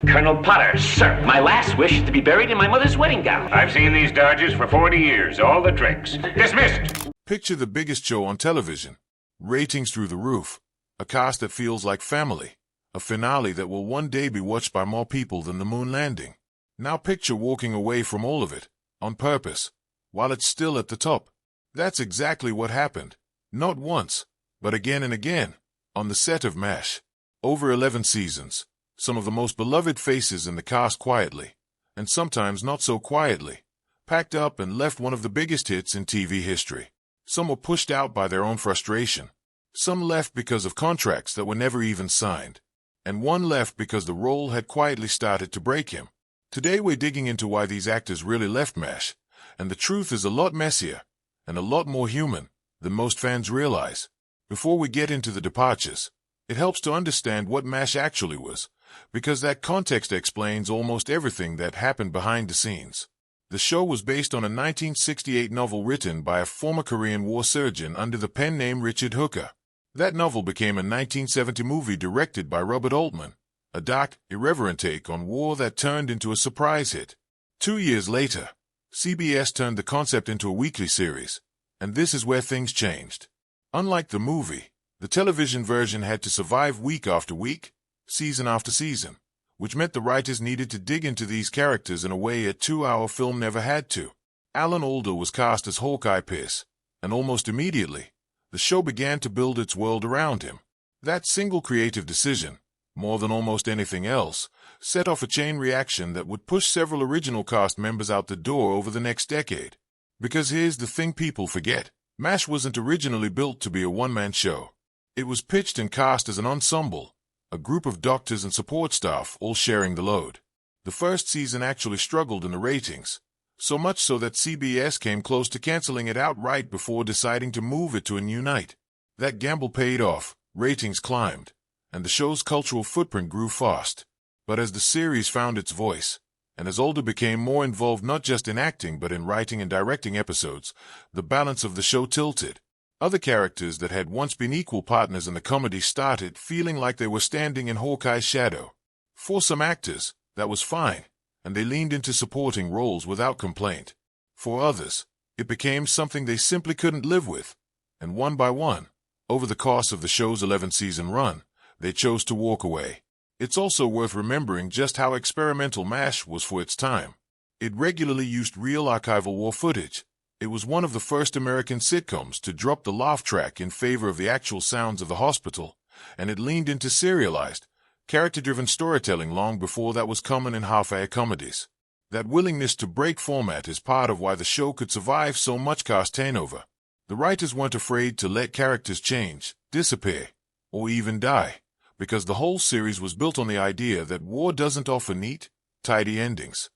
Colonel Potter, sir, my last wish is to be buried in my mother's wedding gown. I've seen these Dodgers for 40 years, all the tricks. Dismissed! Picture the biggest show on television. Ratings through the roof. A cast that feels like family. A finale that will one day be watched by more people than the moon landing. Now picture walking away from all of it, on purpose, while it's still at the top. That's exactly what happened. Not once, but again and again, on the set of MASH. Over 11 seasons. Some of the most beloved faces in the cast quietly, and sometimes not so quietly, packed up and left one of the biggest hits in TV history. Some were pushed out by their own frustration. Some left because of contracts that were never even signed. And one left because the role had quietly started to break him. Today we're digging into why these actors really left MASH, and the truth is a lot messier, and a lot more human, than most fans realize. Before we get into the departures, it helps to understand what MASH actually was, because that context explains almost everything that happened behind the scenes. The show was based on a 1968 novel written by a former Korean War surgeon under the pen name Richard Hooker. That novel became a 1970 movie directed by Robert Altman, a dark, irreverent take on war that turned into a surprise hit. 2 years later, CBS turned the concept into a weekly series, and this is where things changed. Unlike the movie, the television version had to survive week after week, season after season, which meant the writers needed to dig into these characters in a way a 2-hour film never had to. Alan Alda was cast as Hawkeye Pierce, and almost immediately, the show began to build its world around him. That single creative decision, more than almost anything else, set off a chain reaction that would push several original cast members out the door over the next decade. Because here's the thing people forget. MASH wasn't originally built to be a one-man show. It was pitched and cast as an ensemble, a group of doctors and support staff all sharing the load. The first season actually struggled in the ratings, so much so that CBS came close to canceling it outright before deciding to move it to a new night. That gamble paid off, ratings climbed, and the show's cultural footprint grew fast. But as the series found its voice, and as Alda became more involved not just in acting but in writing and directing episodes, the balance of the show tilted. Other characters that had once been equal partners in the comedy started feeling like they were standing in Hawkeye's shadow. For some actors, that was fine, and they leaned into supporting roles without complaint. For others, it became something they simply couldn't live with, and one by one, over the course of the show's 11-season run, they chose to walk away. It's also worth remembering just how experimental MASH was for its time. It regularly used real archival war footage. It was one of the first American sitcoms to drop the laugh track in favor of the actual sounds of the hospital, and it leaned into serialized, character-driven storytelling long before that was common in half-hour comedies. That willingness to break format is part of why the show could survive so much cast turnover. The writers weren't afraid to let characters change, disappear, or even die, because the whole series was built on the idea that war doesn't offer neat, tidy endings.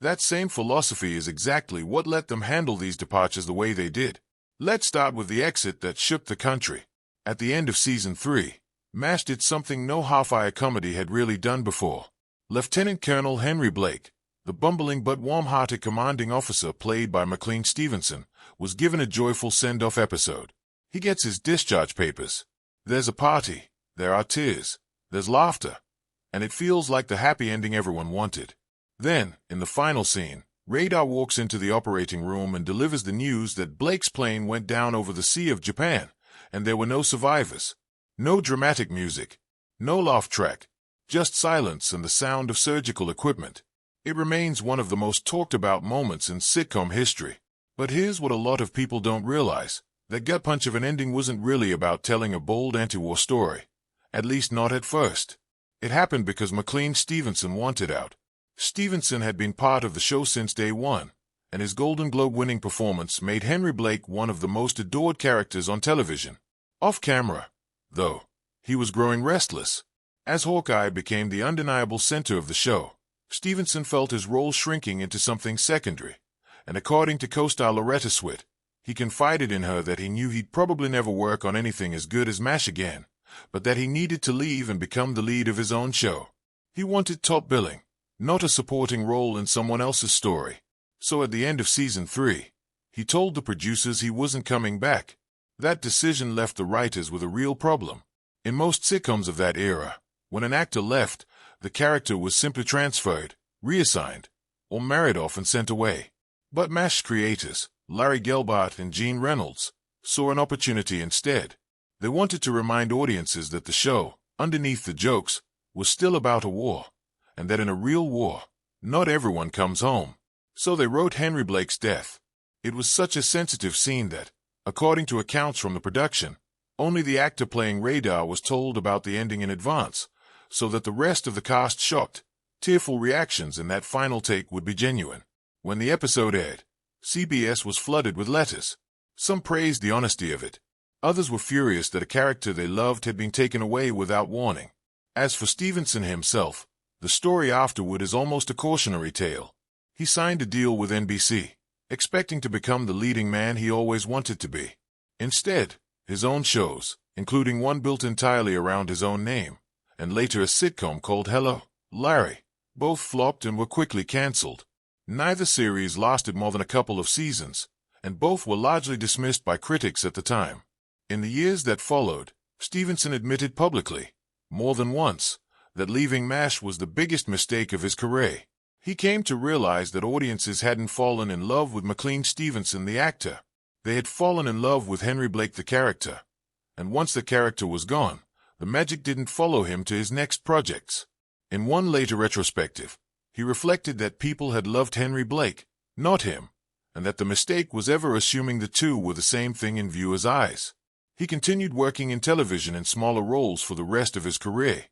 That same philosophy is exactly what let them handle these departures the way they did. Let's start with the exit that shook the country. At the end of Season 3, MASH did something no half-hour comedy had really done before. Lieutenant Colonel Henry Blake, the bumbling but warm-hearted commanding officer played by McLean Stevenson, was given a joyful send-off episode. He gets his discharge papers. There's a party, there are tears, there's laughter, and it feels like the happy ending everyone wanted. Then, in the final scene, Radar walks into the operating room and delivers the news that Blake's plane went down over the Sea of Japan, and there were no survivors. No dramatic music, no laugh track, just silence and the sound of surgical equipment. It remains one of the most talked-about moments in sitcom history. But here's what a lot of people don't realize. That gut punch of an ending wasn't really about telling a bold anti-war story. At least not at first. It happened because McLean Stevenson wanted out. Stevenson had been part of the show since day one, and his Golden Globe-winning performance made Henry Blake one of the most adored characters on television. Off camera, though, he was growing restless. As Hawkeye became the undeniable center of the show, Stevenson felt his role shrinking into something secondary, and according to co-star Loretta Swit, he confided in her that he knew he'd probably never work on anything as good as MASH again, but that he needed to leave and become the lead of his own show. He wanted top billing, not a supporting role in someone else's story. So at the end of Season 3, he told the producers he wasn't coming back. That decision left the writers with a real problem. In most sitcoms of that era, when an actor left, the character was simply transferred, reassigned, or married off and sent away. But MASH creators, Larry Gelbart and Gene Reynolds, saw an opportunity instead. They wanted to remind audiences that the show, underneath the jokes, was still about a war, and that in a real war, not everyone comes home. So they wrote Henry Blake's death. It was such a sensitive scene that, according to accounts from the production, only the actor playing Radar was told about the ending in advance, so that the rest of the cast shocked, tearful reactions in that final take would be genuine. When the episode aired, CBS was flooded with letters. Some praised the honesty of it. Others were furious that a character they loved had been taken away without warning. As for Stevenson himself, the story afterward is almost a cautionary tale. He signed a deal with NBC, expecting to become the leading man he always wanted to be. Instead, his own shows, including one built entirely around his own name, and later a sitcom called Hello, Larry, both flopped and were quickly cancelled. Neither series lasted more than a couple of seasons, and both were largely dismissed by critics at the time. In the years that followed, Stevenson admitted publicly, more than once, that leaving MASH was the biggest mistake of his career. He came to realize that audiences hadn't fallen in love with McLean Stevenson the actor. They had fallen in love with Henry Blake the character. And once the character was gone, the magic didn't follow him to his next projects. In one later retrospective, he reflected that people had loved Henry Blake, not him, and that the mistake was ever assuming the two were the same thing in viewers' eyes. He continued working in television in smaller roles for the rest of his career,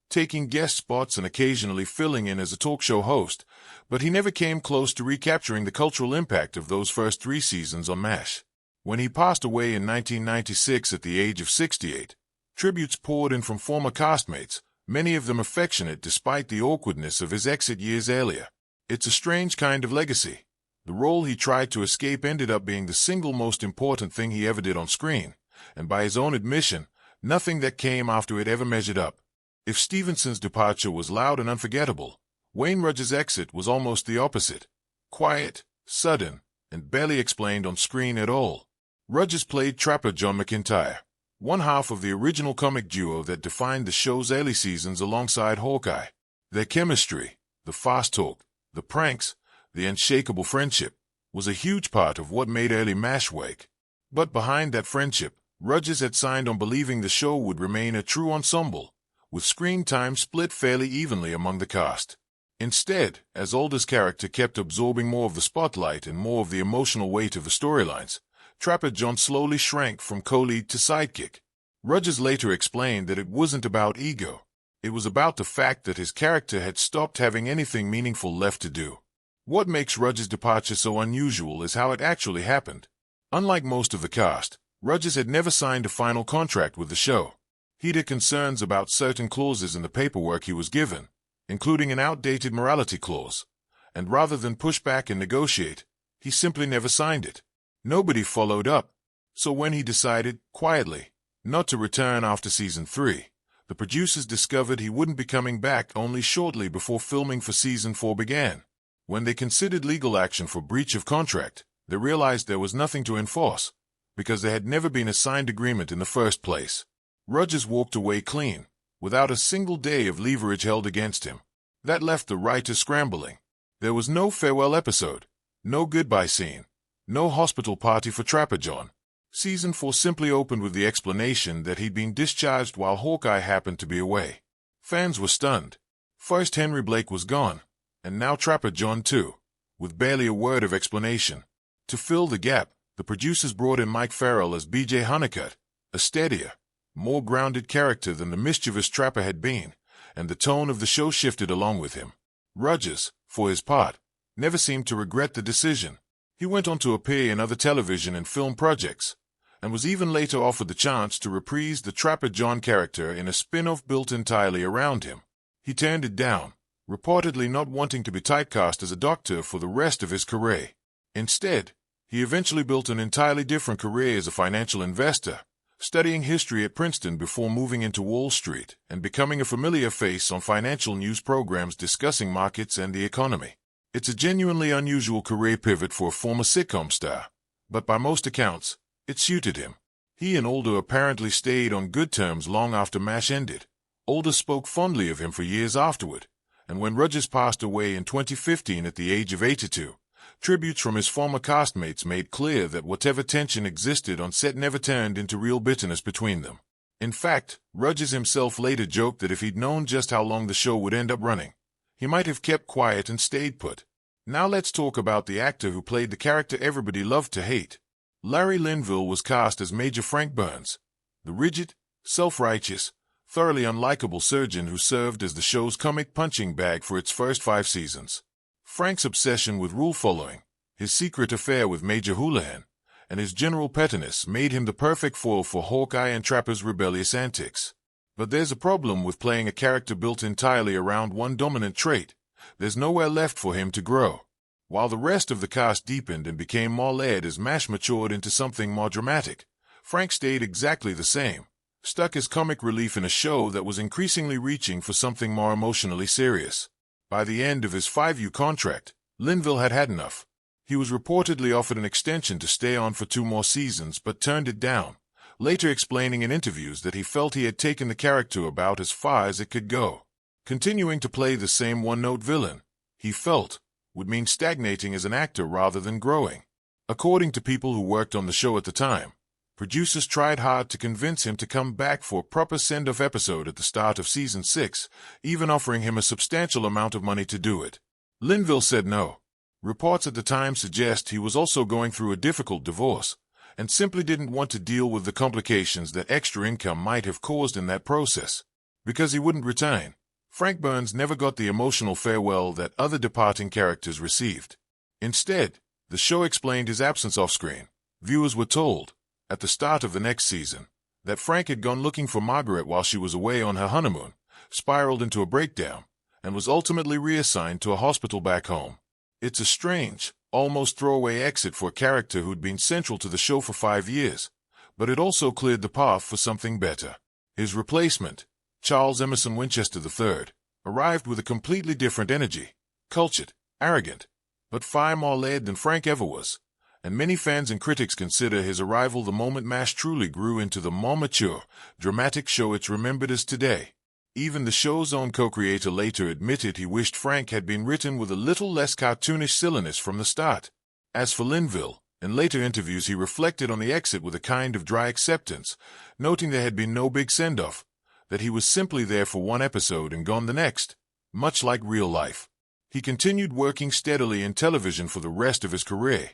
taking guest spots and occasionally filling in as a talk show host, but he never came close to recapturing the cultural impact of those first 3 seasons on MASH. When he passed away in 1996 at the age of 68, tributes poured in from former castmates, many of them affectionate despite the awkwardness of his exit years earlier. It's a strange kind of legacy. The role he tried to escape ended up being the single most important thing he ever did on screen, and by his own admission, nothing that came after it ever measured up. If Stevenson's departure was loud and unforgettable, Wayne Rudge's exit was almost the opposite. Quiet, sudden, and barely explained on screen at all. Rudge played Trapper John McIntyre, one half of the original comic duo that defined the show's early seasons alongside Hawkeye. Their chemistry, the fast talk, the pranks, the unshakable friendship, was a huge part of what made early MASH work. But behind that friendship, Rudge had signed on believing the show would remain a true ensemble, with screen time split fairly evenly among the cast. Instead, as Alder's character kept absorbing more of the spotlight and more of the emotional weight of the storylines, Trapper John slowly shrank from co-lead to sidekick. Rudge later explained that it wasn't about ego. It was about the fact that his character had stopped having anything meaningful left to do. What makes Rudge's departure so unusual is how it actually happened. Unlike most of the cast, Rudge had never signed a final contract with the show. He'd had concerns about certain clauses in the paperwork he was given, including an outdated morality clause, and rather than push back and negotiate, he simply never signed it. Nobody followed up, so when he decided, quietly, not to return after season 3, the producers discovered he wouldn't be coming back only shortly before filming for season 4 began. When they considered legal action for breach of contract, they realized there was nothing to enforce, because there had never been a signed agreement in the first place. Rudge walked away clean, without a single day of leverage held against him. That left the writers scrambling. There was no farewell episode, no goodbye scene, no hospital party for Trapper John. Season 4 simply opened with the explanation that he'd been discharged while Hawkeye happened to be away. Fans were stunned. First Henry Blake was gone, and now Trapper John too, with barely a word of explanation. To fill the gap, the producers brought in Mike Farrell as B.J. Honeycutt, a steadier, more grounded character than the mischievous Trapper had been, and the tone of the show shifted along with him. Rudge, for his part, never seemed to regret the decision. He went on to appear in other television and film projects, and was even later offered the chance to reprise the Trapper John character in a spin-off built entirely around him. He turned it down, reportedly not wanting to be typecast as a doctor for the rest of his career. Instead, he eventually built an entirely different career as a financial investor, studying history at Princeton before moving into Wall Street and becoming a familiar face on financial news programs discussing markets and the economy. It's a genuinely unusual career pivot for a former sitcom star, but by most accounts, it suited him. He and Alder apparently stayed on good terms long after MASH ended. Alder spoke fondly of him for years afterward, and when Rogers passed away in 2015 at the age of 82, tributes from his former castmates made clear that whatever tension existed on set never turned into real bitterness between them. In fact, Rogers himself later joked that if he'd known just how long the show would end up running, he might have kept quiet and stayed put. Now let's talk about the actor who played the character everybody loved to hate. Larry Linville was cast as Major Frank Burns, the rigid, self-righteous, thoroughly unlikable surgeon who served as the show's comic punching bag for its first 5 seasons. Frank's obsession with rule-following, his secret affair with Major Houlihan, and his general pettiness made him the perfect foil for Hawkeye and Trapper's rebellious antics. But there's a problem with playing a character built entirely around one dominant trait. There's nowhere left for him to grow. While the rest of the cast deepened and became more layered as MASH matured into something more dramatic, Frank stayed exactly the same, stuck as comic relief in a show that was increasingly reaching for something more emotionally serious. By the end of his 5-year contract, Linville had had enough. He was reportedly offered an extension to stay on for 2 more seasons but turned it down, later explaining in interviews that he felt he had taken the character about as far as it could go. Continuing to play the same one-note villain, he felt, would mean stagnating as an actor rather than growing. According to people who worked on the show at the time, producers tried hard to convince him to come back for a proper send-off episode at the start of season 6, even offering him a substantial amount of money to do it. Linville said no. Reports at the time suggest he was also going through a difficult divorce, and simply didn't want to deal with the complications that extra income might have caused in that process. Because he wouldn't retain, Frank Burns never got the emotional farewell that other departing characters received. Instead, the show explained his absence off-screen. Viewers were told, at the start of the next season, that Frank had gone looking for Margaret while she was away on her honeymoon, spiraled into a breakdown, and was ultimately reassigned to a hospital back home. It's a strange, almost throwaway exit for a character who'd been central to the show for 5 years, but it also cleared the path for something better. His replacement, Charles Emerson Winchester III, arrived with a completely different energy, cultured, arrogant, but far more layered than Frank ever was, and many fans and critics consider his arrival the moment MASH truly grew into the more mature, dramatic show it's remembered as today. Even the show's own co-creator later admitted he wished Frank had been written with a little less cartoonish silliness from the start. As for Linville, in later interviews he reflected on the exit with a kind of dry acceptance, noting there had been no big send-off, that he was simply there for 1 episode and gone the next, much like real life. He continued working steadily in television for the rest of his career,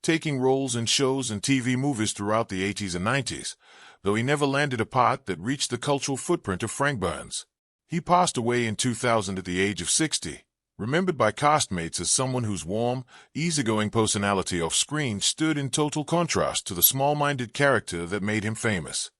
taking roles in shows and TV movies throughout the 80s and 90s, though he never landed a part that reached the cultural footprint of Frank Burns. He passed away in 2000 at the age of 60, remembered by castmates as someone whose warm, easygoing personality off-screen stood in total contrast to the small-minded character that made him famous.